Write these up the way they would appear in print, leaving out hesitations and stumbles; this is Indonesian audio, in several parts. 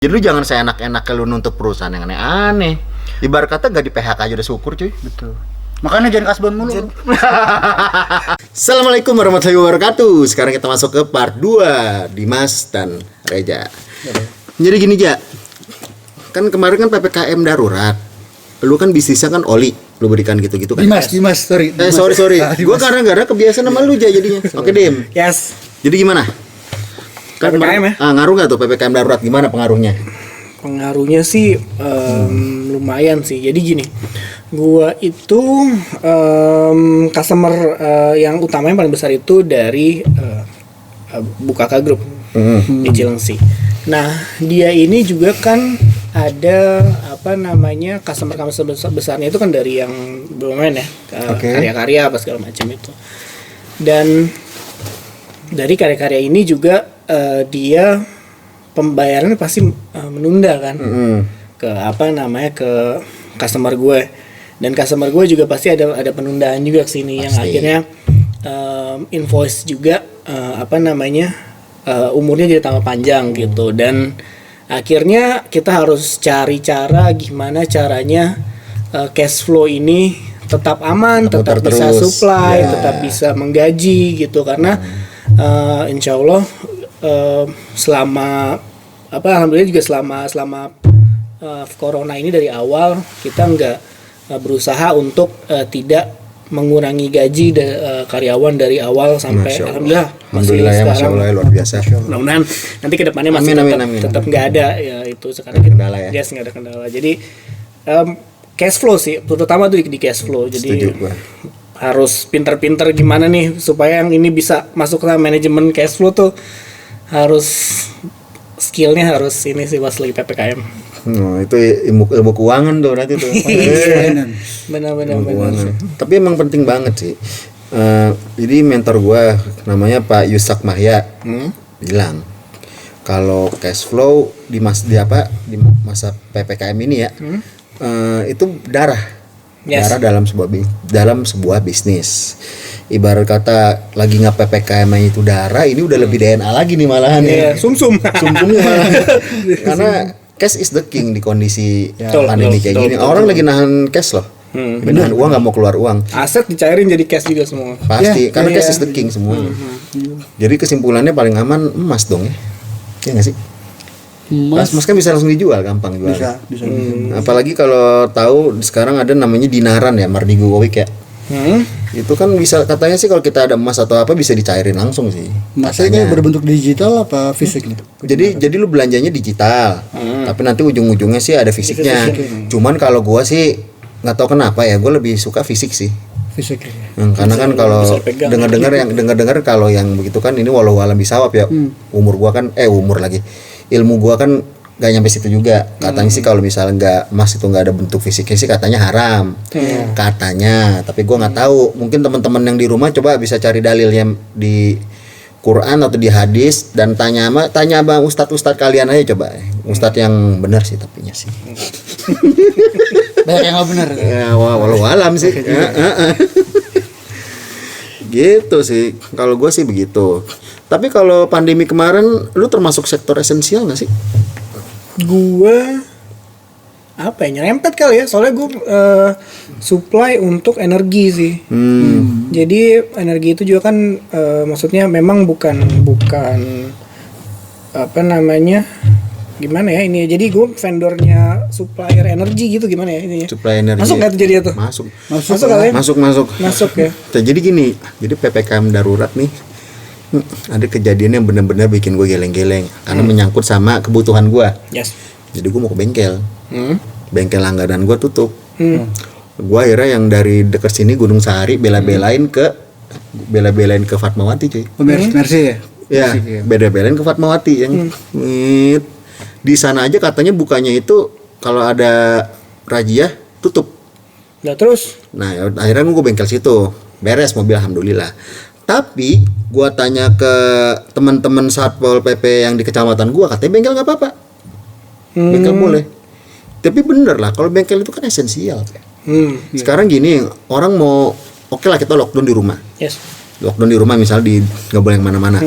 Jadi lu jangan seenak-enak lu nuntut perusahaan yang aneh-aneh. Ibarat kata gak di PHK aja udah syukur cuy. Betul. Makanya jangan kasbon mulu. Assalamualaikum warahmatullahi wabarakatuh. Sekarang kita masuk ke part 2 Dimas dan Reja. Jadi gini Ja, kan kemarin kan PPKM darurat. Lu kan bisnisnya kan oli, lu berikan gitu-gitu kan. Dimas, sorry. Sorry. Gua kadang-kadang kebiasaan sama lu Ja jadinya. Oke Dim. Yes. Jadi gimana? Kan PPKM ya? ngaruh gak tuh PPKM darurat, gimana pengaruhnya? Pengaruhnya sih lumayan sih. Jadi gini, gua itu customer yang utamanya paling besar itu dari Bukaka Group di Cilengsi. Nah, dia ini juga kan ada customer besarnya itu kan dari yang BUMN ya, karya-karya apa segala macam itu. Dan dari karya-karya ini juga dia pembayaran pasti menunda kan ke ke customer gue, dan customer gue juga pasti ada penundaan juga kesini yang akhirnya invoice juga umurnya jadi tambah panjang gitu, dan akhirnya kita harus cari cara gimana caranya cash flow ini tetap aman, tetap bisa supply, tetap bisa menggaji gitu, karena insya Allah alhamdulillah juga selama corona ini dari awal kita nggak berusaha untuk tidak mengurangi gaji karyawan dari awal sampai alhamdulillah ya, Masya Allah luar biasa. Mudah-mudahan nanti kedepannya masih tetap nggak ada ya, itu sekarang kendala ya. Yes, nggak ada kendala. Jadi cash flow sih terutama tuh di cash flow. Jadi harus pinter-pinter gimana nih supaya yang ini bisa masuk ke manajemen cash flow tuh, harus skillnya harus ini sih pas lagi PPKM. Itu ilmu keuangan tuh nanti tuh. Benar. Tapi emang penting banget sih. Jadi mentor gue namanya Pak Yusak Mahya bilang kalau cash flow di masa PPKM ini ya itu darah dalam sebuah bisnis. Ibarat kata lagi nggak PPKM itu darah, ini udah lebih DNA lagi nih malahan ya. Sumsumnya malah. Karena cash is the king di kondisi pandemi kayak gini. Orang lagi nahan cash loh. Nahan uang, nggak mau keluar uang. Aset dicairin jadi cash juga semua. Pasti, karena cash is the king semuanya. Jadi kesimpulannya paling aman emas dong ya. Iya nggak sih? Emas kan bisa langsung dijual, gampang jual. Bisa. Apalagi kalau tahu sekarang ada namanya dinaran ya, Mardigowik ya. Itu kan bisa, katanya sih kalau kita ada emas atau apa bisa dicairin langsung sih. Masanya berbentuk digital apa fisik gitu? Jadi lu belanjanya digital, tapi nanti ujung-ujungnya sih ada fisiknya. Cuman kalau gua sih nggak tahu kenapa ya, gua lebih suka fisik sih. Fisik. Karena kan kalau dengar kalau yang begitu kan ini walau alam bisawab ya. Ilmu gua kan gak nyampe situ juga. Katanya sih kalau misalnya nggak emas itu nggak ada bentuk fisiknya sih katanya haram. Katanya, tapi gua nggak tahu. Mungkin teman-teman yang di rumah coba bisa cari dalilnya di Quran atau di hadis dan tanya sama ustadz kalian aja coba. Ustadz yang benar sih tapinya sih. Banyak yang nggak benar. Ya walau alam sih. Gitu sih. Kalau gua sih begitu. Tapi kalau pandemi kemarin, lu termasuk sektor esensial nggak sih? Gue nyerempet kali ya, soalnya gue supply untuk energi sih. Jadi energi itu juga kan maksudnya memang bukan gimana ya ini. Jadi gue vendornya supplier energi gitu, gimana ya ini ya. Supply energi. Masuk nggak tuh jadi itu? Masuk kali ya? Masuk ya. Jadi gini, jadi PPKM darurat nih. Ada kejadian yang benar-benar bikin gue geleng-geleng karena menyangkut sama kebutuhan gue. Yes. Jadi gue mau ke bengkel. Bengkel langganan gue tutup. Gue akhirnya yang dari dekat sini Gunung Sahari bela-belain ke Fatmawati cuy. Mercy ya? Ya, bela-belain ke Fatmawati yang di sana aja katanya bukanya itu kalau ada razia tutup. Nah terus? Nah akhirnya gue bengkel situ, beres mobil alhamdulillah. Tapi gue tanya ke teman-teman Satpol PP yang di kecamatan gue, katanya bengkel nggak apa-apa, bengkel boleh. Tapi bener lah, kalau bengkel itu kan esensial. Sekarang gini, orang mau oke lah kita lockdown di rumah. Yes. Lockdown di rumah misalnya nggak boleh kemana-mana.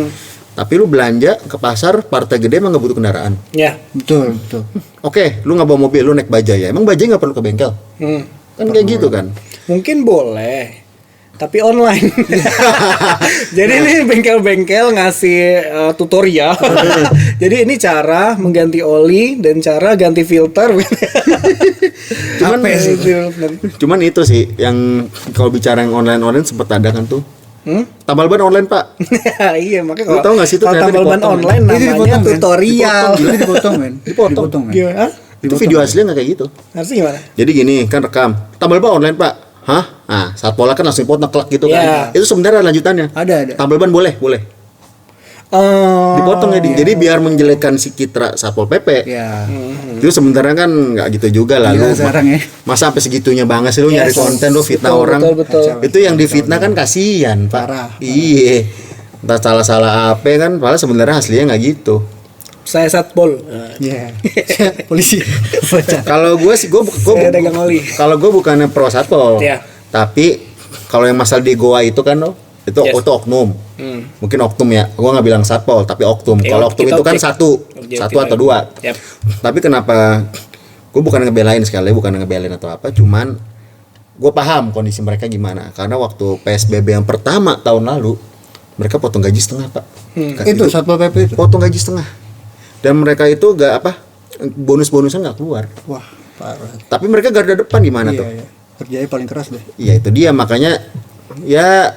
Tapi lu belanja ke pasar partai gede emang nggak butuh kendaraan. Ya. Betul, betul. Oke, lu nggak bawa mobil, lu naik bajai ya. Emang bajai nggak perlu ke bengkel? Kan kayak gitu kan. Mungkin boleh, tapi online. Jadi ini bengkel-bengkel ngasih tutorial. Jadi ini cara mengganti oli dan cara ganti filter. Cuman itu sih yang kalau bicara yang online sempet ada kan tuh. Tambal ban online, Pak. Iya, makanya Lu tahu nggak sih itu kalau ternyata tambal ban dipotong, online Itu namanya dipotong, men. tutorial. Itu dipotong, men. Dipotong, men. Gimana? Itu video aslinya nggak kayak gitu. Harusnya gimana? Jadi gini kan rekam, tambal ban online, Pak. Hah? Nah, saat pola kan langsung potong klak gitu Iya. kan. Itu sebenarnya lanjutannya. Ada. Tambal ban boleh. Dipotong ya. Jadi biar menjelekkan si Citra Satpol PP. Ya. Itu sebenarnya kan nggak gitu juga lah lu. Iya, sekarang ya. Masa sampai segitunya banget sih lu nyari Yes. konten lu fitnah Betul, orang. betul. Itu yang difitnah kan kasihan, Pak. Parah. Iya. Entah salah-salah apa kan, padahal sebenarnya aslinya nggak gitu. Saya satpol. Iya. Polisi. Baca. Kalau gue sih Saya dagang oli. kalau gue bukannya pro satpol. Iya. Tapi kalau yang masalah di Goa itu kan lo, itu Yes. itu oknum. Mungkin oknum ya. Gue nggak bilang satpol, tapi oknum. Iya, Kalau oknum kita itu kan objek. satu atau dua. Yap. Tapi kenapa gue bukan ngebelain sekali, bukan ngebelain atau apa, cuman gue paham kondisi mereka gimana. Karena waktu PSBB yang pertama tahun lalu, mereka potong gaji setengah, Pak. Kasih Itu hidup. Satpol PP itu. Potong gaji setengah. Dan mereka itu gak apa, bonus-bonusnya nggak keluar. Wah, parah. Tapi mereka garda depan gimana Iya, tuh? iya. Kerjanya paling keras deh. Iya itu dia, makanya ya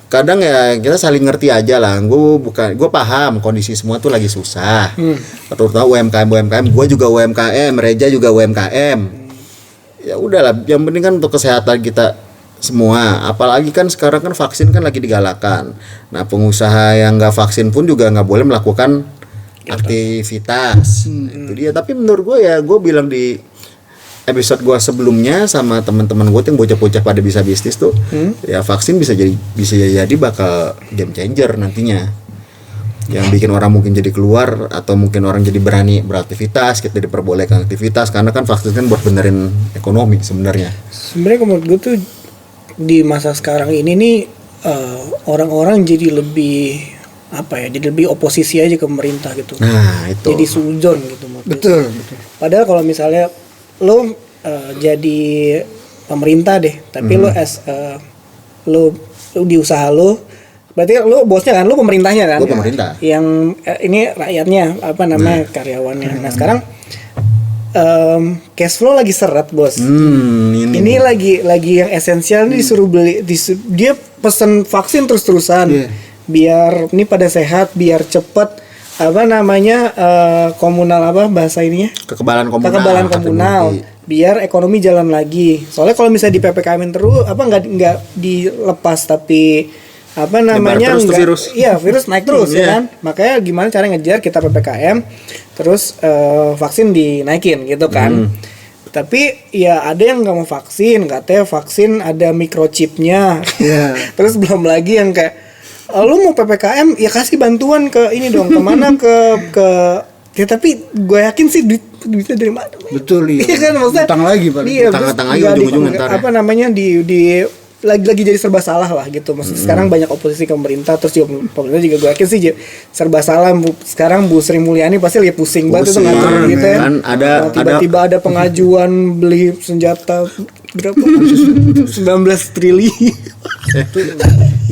kadang ya kita saling ngerti aja lah. Gue paham kondisi semua tuh lagi susah. Terutama UMKM, gue juga UMKM, Reja juga UMKM. Ya udahlah, yang penting kan untuk kesehatan kita semua. Apalagi kan sekarang kan vaksin kan lagi digalakan. Nah pengusaha yang nggak vaksin pun juga nggak boleh melakukan aktivitas. Itu dia. Tapi menurut gue ya, gue bilang di episode gua sebelumnya sama teman-teman gue yang bocah-bocah pada bisa bisnis tuh, ya vaksin bisa jadi bakal game changer nantinya, yang bikin orang mungkin jadi keluar atau mungkin orang jadi berani beraktivitas, kita diperbolehkan aktivitas karena kan vaksin kan buat benerin ekonomi sebenarnya. Sebenarnya menurut gue tuh di masa sekarang ini nih orang-orang jadi lebih jadi lebih oposisi aja ke pemerintah gitu. Nah itu. Jadi sujon gitu menurut gue. Betul, betul. Padahal kalau misalnya lo jadi pemerintah deh, tapi lo lo di usaha lo, berarti lo bosnya kan, lo pemerintahnya kan? Gua pemerintah. Yang ini rakyatnya karyawannya. Nah sekarang cash flow lagi seret bos. Ini lagi yang esensial nih disuruh beli, dia pesen vaksin terus-terusan, biar ini pada sehat, biar cepet komunal bahasa ininya? Kekebalan komunal. Biar ekonomi jalan lagi. Soalnya kalau misalnya di PPKM terus nggak dilepas tapi terus tuh virus. Iya, virus naik terus ya kan. Makanya gimana cara ngejar kita PPKM terus vaksin dinaikin gitu kan. Tapi ya ada yang nggak mau vaksin, katanya vaksin ada microchipnya. Terus belum lagi yang kayak lu mau PPKM ya kasih bantuan ke ini dong, kemana ke ya tapi gue yakin sih duitnya dari mana? Betul, iya. Kan maksudnya utang lagi paling. Iya, utang lagi ujung-ujungnya ntar ya. di lagi jadi serba salah lah gitu. Maksudnya sekarang banyak oposisi ke pemerintah, terus juga pemerintah juga gue yakin sih serba salah. Sekarang Bu Sri Mulyani pasti lihat pusing banget itu ngatur gitu ya. Kan tiba-tiba ada pengajuan beli senjata berapa? 19 triliun.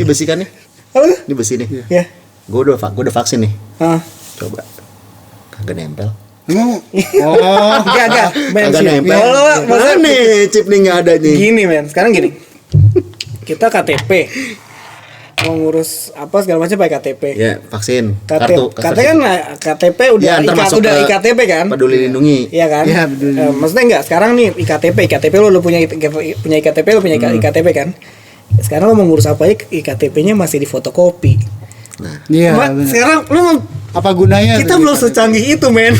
Ini besi kan nih? Apa? Ini besi nih. Ya. Gue udah vaksin nih. Coba. Kagak nempel. Agak Kagak nempel. Mana nih chip nih nggak ada nih. Gini men, sekarang gini. Kita KTP. Mau ngurus apa segala macam pakai KTP. Ya, vaksin. KTP kan KTP udah ya, udah iktp kan? Peduli lindungi. Iya kan? Iya, peduli. Maksudnya enggak, sekarang nih iktp lu punya iktp, lu punya iktp kan? Sekarang lo mau ngurus apa aja iktp-nya masih difotokopi. Iya. Sekarang lu mau apa gunanya? kita belum secanggih itu men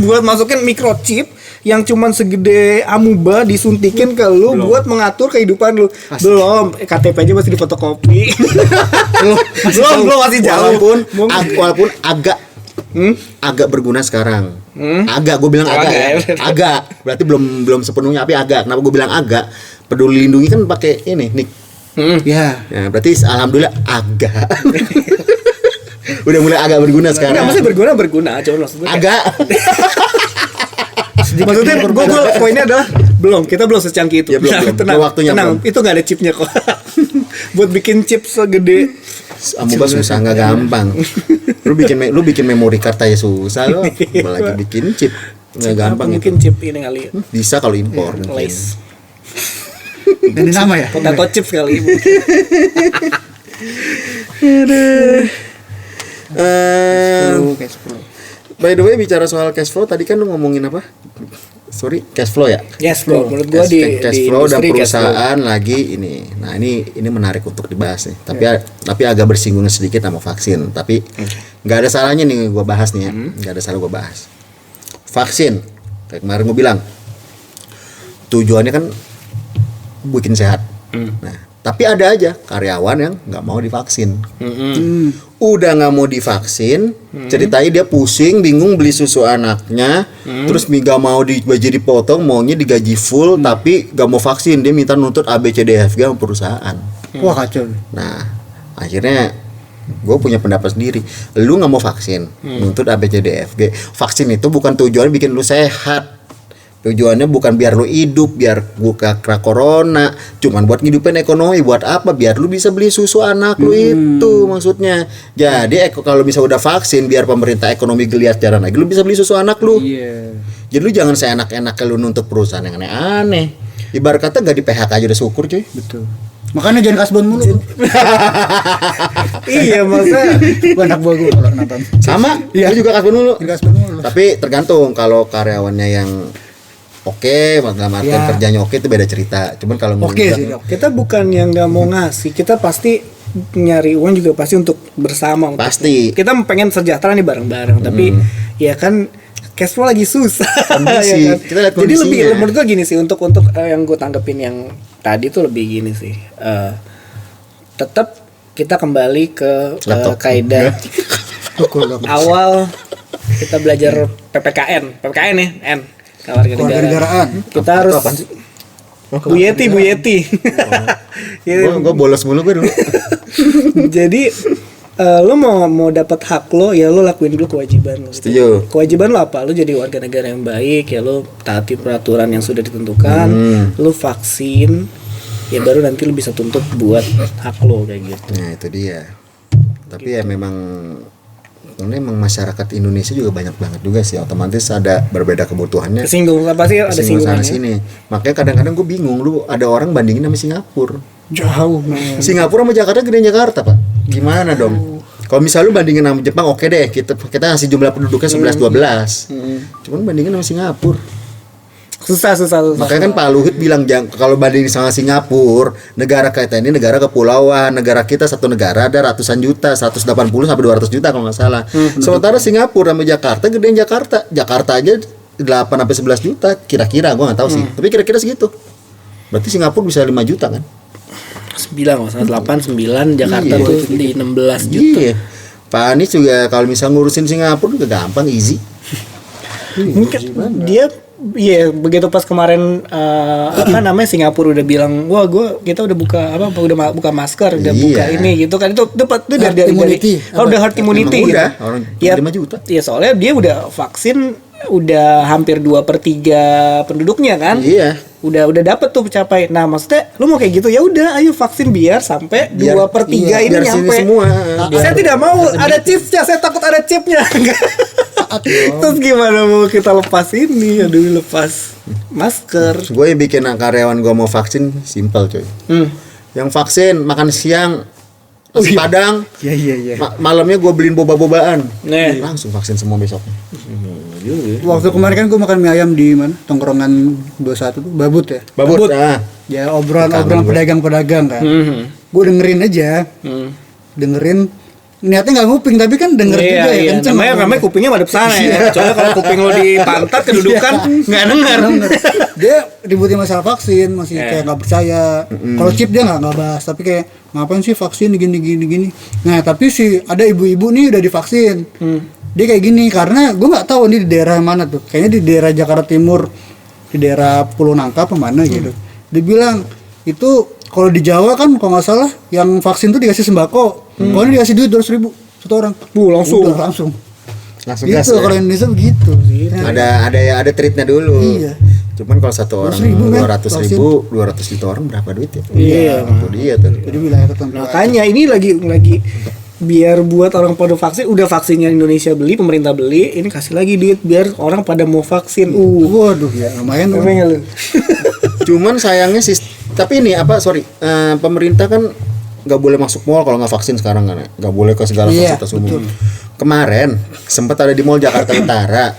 buat masukin microchip yang cuman segede amuba disuntikin ke lu buat mengatur kehidupan lu. Belum, KTP aja masih difotokopi. belum masih jauh. Walaupun agak berguna sekarang. Agak, gue bilang agak ya. Agak. Berarti belum sepenuhnya, tapi agak. Kenapa gue bilang agak? Peduli lindungi kan pakai ini, nik. Ya, berarti alhamdulillah agak. Udah mulai agak berguna Enggak, sekarang. maksudnya berguna, cuma maksud gue kayak- Agak. maksudnya gue poinnya adalah kita belum secanggih itu. Ya, belum. Tenang, Waktunya tenang. belum. Itu nggak ada chipnya kok. Buat bikin chip segede Amoeba susah nggak gampang. Lu bikin memori card aja susah lo. Apalagi bikin chip nggak gampang itu. mungkin chip ini kali. Bisa kalau impor. mungkin. Lace. Ganti nama ya. Potato chips kali. Cash flow. By the way bicara soal cash flow tadi kan lu ngomongin apa? Sorry, cash flow ya? Yes, bro. Menurut gua Cash di flow dan industri cash flow. perusahaan lagi ini. Nah, ini menarik untuk dibahas nih. Tapi agak bersinggungan sedikit sama vaksin. Tapi nggak ada salahnya nih gua bahas nih ya. Nggak ada salah gua bahas. Vaksin. Kayak kemarin gua bilang tujuannya kan bikin sehat. Nah, tapi ada aja karyawan yang nggak mau divaksin. Udah nggak mau divaksin, ceritanya dia pusing, bingung beli susu anaknya, terus nggak mau gaji dipotong, maunya digaji full, tapi nggak mau vaksin, dia minta nuntut ABCDFG sama perusahaan. Wah kacau. Nah, akhirnya gue punya pendapat sendiri. Lu nggak mau vaksin, nuntut ABCDFG. Vaksin itu bukan tujuan bikin lu sehat. Tujuannya bukan biar lu hidup, biar buka corona, cuman buat ngidupin ekonomi. Buat apa? Biar lu bisa beli susu anak lu itu maksudnya. Jadi kalau bisa udah vaksin, biar pemerintah ekonomi geliat jalan lagi, lu bisa beli susu anak lu. Iya. Jadi lu jangan seenak-enak lu nuntut perusahaan yang aneh-aneh. Ibarat kata gak di PHK aja udah syukur cuy. Betul. Makanya jangan kasbon mulu. Iya, maksudnya Gua anak buah gue kalau nonton. Sama, Iya. lu juga kasbon dulu. Jangan kasbon mulu. Tapi tergantung kalau karyawannya yang oke, dalam artian Ya. kerjanya oke itu beda cerita. Cuman kalau Oke menurut sih, gua- Dok. kita bukan yang nggak mau ngasih, kita pasti nyari uang juga pasti untuk bersama. Pasti. Kita pengen sejahtera nih bareng-bareng, tapi ya kan cash flow lagi susah. Kondisi. ya kan? Kita lihat Jadi lebih kondisinya. menurut gua gini sih untuk yang gue tanggepin yang tadi tuh lebih gini sih. Tetap kita kembali ke Laptop. kaidah awal kita belajar PPKN ya, N. Kewarganegaraan. Kita Apa- harus itu apaan sih? Bu Yeti. Ya, Gue bolos mulu gue dulu. jadi lo mau dapat hak lo, ya lo lakuin dulu kewajiban lo. Setuju. Kewajiban lo apa? Lo jadi warga negara yang baik, ya lo taati peraturan yang sudah ditentukan. Lo vaksin, ya baru nanti lo bisa tuntut buat hak lo kayak gitu. Nah itu dia. Tapi ya memang masyarakat Indonesia juga banyak banget juga sih, otomatis ada berbeda kebutuhannya. Kesinggung apa sih? Ada Singgung sana singgungannya. sini. Makanya kadang-kadang gue bingung, lu ada orang bandingin sama Singapura. Jauh, men. Singapura sama Jakarta gedean Jakarta, Pak. Gimana dong? Kalau misalnya lu bandingin sama Jepang, oke deh, kita ngasih jumlah penduduknya 11-12. Cuman bandingin sama Singapura. Susah. Makanya kan Pak Luhut bilang kalau bandingin sama Singapura, negara kita ini negara kepulauan, negara kita satu negara ada ratusan juta, 180 sampai 200 juta kalau nggak salah. Sementara Singapura sama Jakarta gedean Jakarta. Jakarta aja 8 sampai 11 juta kira-kira, gua nggak tahu sih. Tapi kira-kira segitu. Berarti Singapura bisa 5 juta kan? 9 kalau salah 8, 9, Jakarta Iya. tuh di 16 juta. Iya. Pak Anies juga kalau misalnya ngurusin Singapura juga gampang, easy. Mungkin dia begitu pas kemarin apa namanya Singapura udah bilang kita udah buka masker, udah Iya. buka ini gitu kan, itu Herd immunity. udah herd immunity Emang gitu. udah, orang cuma Ya, 5 juta. ya soalnya dia udah vaksin udah hampir 2/3 penduduknya kan. Iya. Udah dapet tuh capai. Nah, maksudnya lu mau kayak gitu, ya udah ayo vaksin biar sampai Biar- 2/3 ini biar sini nyampe. semua. Saya tidak mau ada chipsnya, saya takut ada chipnya. Terus gimana mau kita lepas ini? Aduh, lepas masker. Gue yang bikin karyawan gue mau vaksin simpel coy. Yang vaksin makan siang nasi padang, Iya. malamnya gue beliin boba-bobaan. Nih. Langsung vaksin semua besoknya. Waktu kemarin kan gue makan mie ayam di mana? Tongkrongan 21 tuh, Babut ya. Babut. Babut. Nah, Ya obrolan Kangen gua. pedagang-pedagang kan. Gue dengerin aja. Dengerin niatnya nggak nguping tapi kan denger juga ya kenceng. Namanya kupingnya madep sana ya. Kecuali kalau kuping lo di pantat kedudukan nggak dengar. Dia ributin masalah vaksin masih kayak nggak percaya. Kalau chip dia nggak bahas tapi kayak ngapain sih vaksin gini. Nah tapi si ada ibu-ibu nih udah divaksin. Dia kayak gini karena gue nggak tahu ini di daerah mana tuh. Kayaknya di daerah Jakarta Timur, di daerah Pulau Nangka apa mana gitu. Dia bilang itu kalau di Jawa kan kalau nggak salah yang vaksin tuh dikasih sembako. Pokoknya dikasih duit 200.000 satu orang. Langsung. Udah, langsung. Langsung gas Gitu ya. kalau Indonesia begitu. Ada treatnya dulu. Iya. Cuman kalau satu orang 200 juta orang berapa duit ya? Iya. Itu dia tuh. Jadi wilayah tertentu. Makanya ini lagi biar buat orang pada vaksin, udah vaksinnya Indonesia beli, pemerintah beli, ini kasih lagi duit biar orang pada mau vaksin. Waduh ya lumayan tuh. Keren ya lu? Cuman sayangnya sih, tapi ini pemerintah kan nggak boleh masuk mall kalau nggak vaksin sekarang kan, nggak boleh ke segala Iya, fasilitas umum. Kemarin sempat ada di mall Jakarta Utara.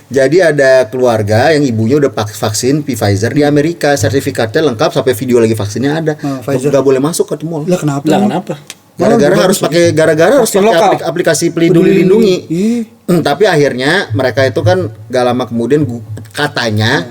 Jadi ada keluarga yang ibunya udah vaksin Pfizer di Amerika, sertifikatnya lengkap sampai video lagi vaksinnya ada. Pfizer. Nggak boleh masuk ke mall. Lah kenapa? Lah kenapa? Gara-gara harus pakai Vaksin lokal. aplikasi Peduli Lindungi. Iya. Tapi akhirnya mereka itu kan gak lama kemudian katanya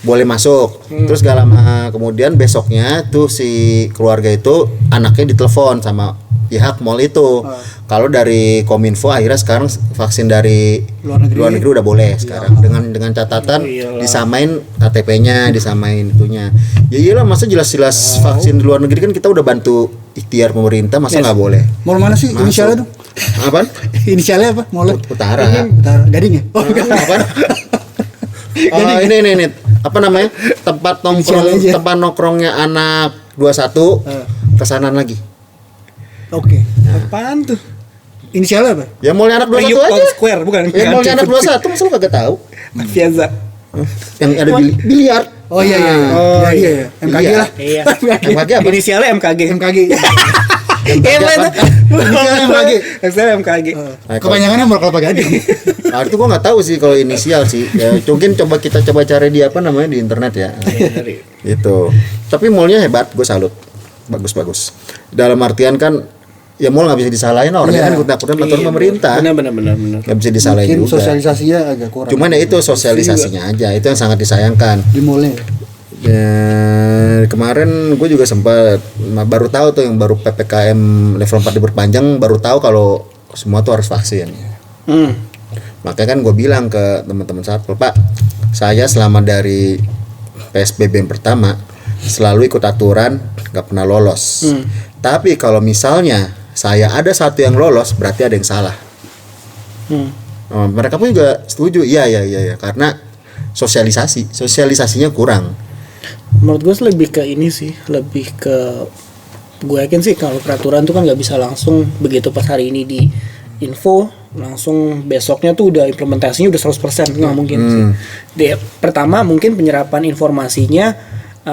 boleh masuk. Terus gak lama kemudian besoknya tuh si keluarga itu anaknya ditelepon sama pihak mall itu. Kalau dari Kominfo akhirnya sekarang vaksin dari luar negeri udah boleh sekarang dengan catatan disamain KTP-nya, disamain itunya. Ya iyalah, masa jelas-jelas vaksin di luar negeri kan kita udah bantu ikhtiar pemerintah, masa nggak boleh? Mall mana sih Masuk. inisialnya tuh? Apaan? Inisialnya apa? Mall Utara. Utara. Gading ya? Oh, bukan. Apaan? Oh, ini apa namanya? Tempat Inisial aja. nongkrongnya anak 21 kesanan lagi. Oke. Apaan tuh? Inisialnya apa? Ya mallnya anak 21 Yuk, aja. Town Square bukan? Ya mallnya anak 21 masa lu kagak tahu? Piazza. Yang ada biliar. Oh iya iya. Oh, iya. MKG Iya. lah. Iya. MKG apa? Inisialnya MKG. MKG. Iya apa? Inisialnya MKG. Inisialnya MKG. Kepanjangannya Mall Kelapa Gading. Nah, itu gua nggak tahu sih kalau inisial sih. Ya, mungkin kita coba cari di apa namanya di internet ya. Gitu. Tapi mallnya hebat, gue salut. Bagus. Dalam artian kan ya mall nggak bisa disalahin, orangnya kan ikut-ikutan peraturan pemerintah. Benar. Nggak bisa disalahin Mungkin juga. sosialisasinya agak kurang. Cuman ya itu sosialisasinya aja, itu yang sangat disayangkan. Di mallnya. Ya, kemarin gue juga sempat baru tahu tuh yang baru PPKM level 4 diperpanjang, baru tahu kalau semua tuh harus vaksin. Makanya kan gue bilang ke teman-teman Satpol, Pak, saya selama dari PSBB yang pertama selalu ikut aturan, nggak pernah lolos. Tapi kalau misalnya saya ada satu yang lolos, berarti ada yang salah. Mereka pun juga setuju, iya, karena sosialisasinya kurang. Menurut gue lebih ke ini sih, lebih ke gue yakin sih kalau peraturan tuh kan nggak bisa langsung begitu pas hari ini di info langsung besoknya tuh udah implementasinya udah 100%, nggak mungkin sih. Pertama mungkin penyerapan informasinya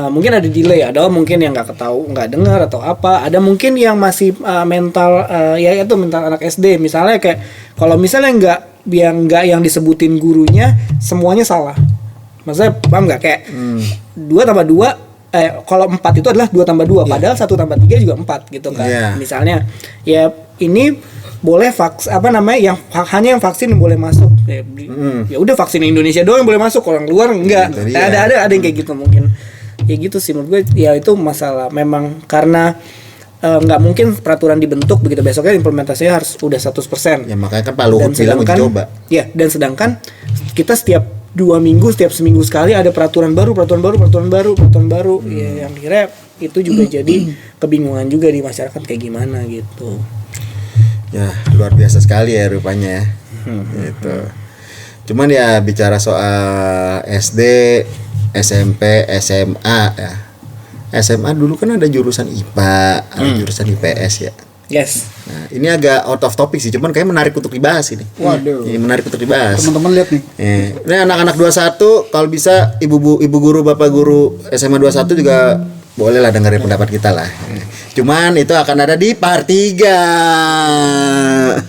mungkin ada delay, ada mungkin yang nggak dengar atau apa, ada mungkin yang masih mental ya itu mental anak SD misalnya, kayak kalau misalnya nggak yang disebutin gurunya semuanya salah, maksudnya paham nggak, kayak 2+2 kalau 4 itu adalah 2+2 padahal 1+3 juga 4 gitu kan. Misalnya ya ini boleh yang hanya yang vaksin yang boleh masuk, ya udah vaksin Indonesia doang yang boleh masuk, orang luar enggak. Ada yang kayak gitu mungkin. Ya gitu sih menurut gue, ya itu masalah memang karena nggak mungkin peraturan dibentuk begitu besoknya implementasinya harus udah 100%. Ya makanya kan Pak Luhut bilang uji coba. Ya, dan sedangkan kita setiap 2 minggu, setiap seminggu sekali ada peraturan baru. Ya, yang kira itu juga jadi kebingungan juga di masyarakat kayak gimana gitu. Ya luar biasa sekali ya rupanya ya. Gitu. Cuman ya bicara soal SD, SMP, SMA ya. SMA dulu kan ada jurusan IPA, ada jurusan IPS ya. Yes. Nah, ini agak out of topic sih, cuman kayak menarik untuk dibahas ini. Waduh. Ini menarik untuk dibahas. Teman-teman lihat nih. Ini anak-anak 21 kalau bisa ibu guru, bapak guru SMA 21 juga boleh lah dengerin pendapat kita lah. Cuman itu akan ada di part 3.